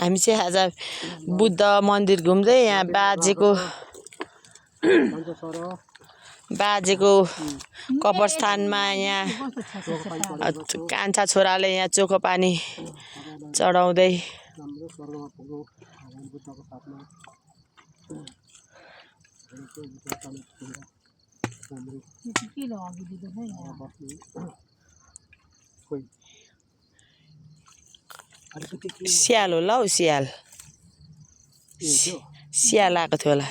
हामी चाहिँ आज बुद्ध मन्दिर घुम्दै यहाँ बाजेको कब्रस्थानमा यहाँ कान्छा छोराले यहाँ चोखो पानी चढाउँदै स्याल होला हौ स्याल स्याल आएको थियो होला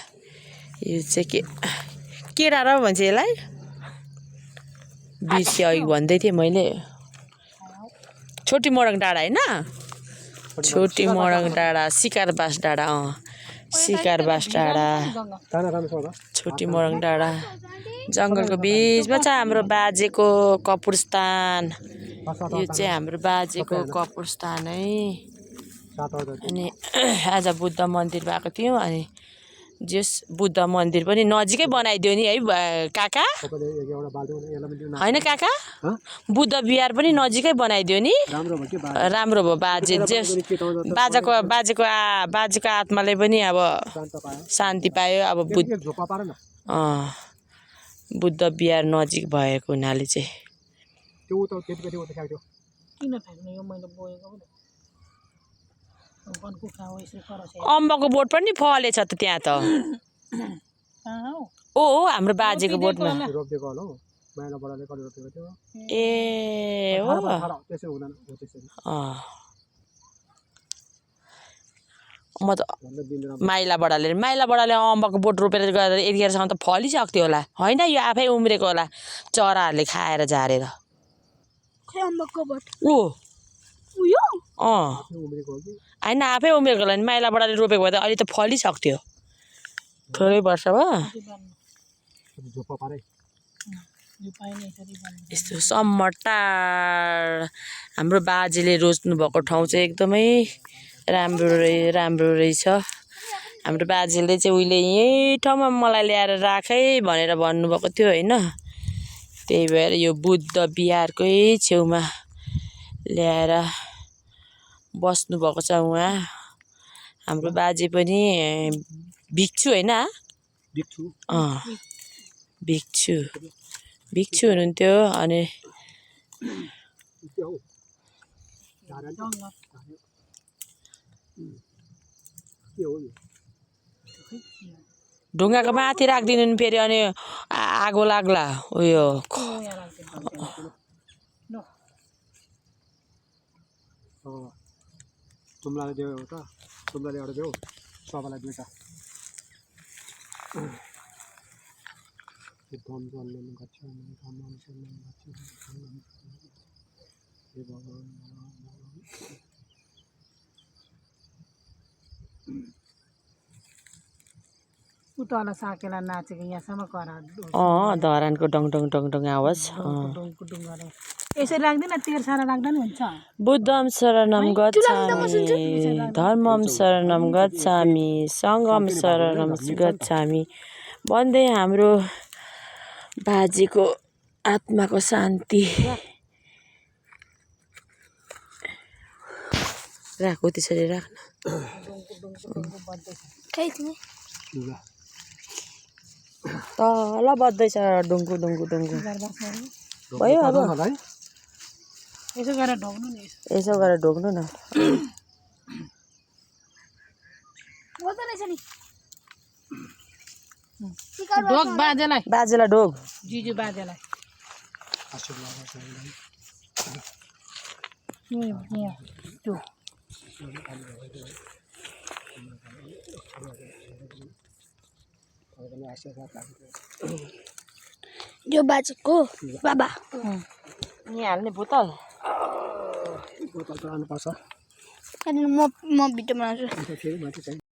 यो चाहिँ केरा र भन्छ यसलाई बिर्से अघि भन्दै थिएँ मैले छोटी मोरङ डाँडा होइन छोटी मोरङ डाँडा सिकारबास डाँडा सिकारबास डाँडा छोटी मोरङ डाँडा जङ्गलको बिचमा छ हाम्रो बाजेको कब्रस्थान यो चाहिँ हाम्रो बाजेको कब्रस्थान है अनि आज बुद्ध मन्दिर भएको थियो अनि जस बुद्ध मन्दिर पनि नजिकै बनाइदियो नि है काका होइन काका बुद्ध बिहार पनि नजिकै बनाइदियो नि राम्रो भयो बाजेको आत्माले पनि अब शान्ति पायो अब बुद्ध बिहार नजिक भएको हुनाले चाहिँ अम्बकको बोट पनि फलेछ त त्यहाँ त हो हाम्रो बाजेको बोटमा ए हो म त माइला बडाले अम्बकको बोट रोपेर गएर यतिखेरसम्म त फलिसक्थ्यो होला होइन यो आफै उम्रेको होला चराहरूले खाएर झारेर होइन आफै उमेरको होला नि माइला बडाले रोपेको भए त अहिले त फलिसक्थ्यो थोरै वर्ष भयो यस्तो सम्मटार हाम्रो बाजेले रोज्नु भएको ठाउँ चाहिँ एकदमै राम्रो रहेछ हाम्रो बाजेले चाहिँ उहिले यही ठाउँमा मलाई ल्याएर राखै भनेर भन्नुभएको थियो होइन त्यही भएर यो बुद्ध बिहारकै छेउमा ल्याएर बस्नुभएको छ उहाँ हाम्रो बाजे पनि भिक्षु होइन भिक्षु हुनुहुन्थ्यो अनि ढुङ्गाको माथि राखिदिनु नि फेरि अनि आगो लाग्ला उयो तुमलाई देऊ एउटा तुमलाई एउटा देऊ सबैलाई दुईटा धन जन्म गच्छामि धम्मं शरणं गच्छामि हे भगवान उताला साकेला नाचेको यहाँसम्म करा धरानको डङ डङ डङ डङ आवाज यसरी राख्दैन तेल सारा राख्दा नि हुन्छ बुद्धं शरणं गच्छामि धर्मं शरणं गच्छामि सङ्घं शरणं गच्छामि भन्दै हाम्रो बाजेको आत्माको शान्ति राख त्यसरी राख्न तल बज्दैछ डुङ्गु डुङ्गु डुङ्गु भयो अब यसो गरेर ढोग्नु नि यसो गरेर ढोग्नु न ढोग बाजेलाई ढोग जिजु बाजेलाई यो बाजेको बाबा यहाँ हाल्ने बोतल बोतल त लानुपर्छ म भिडियो बनाउँछु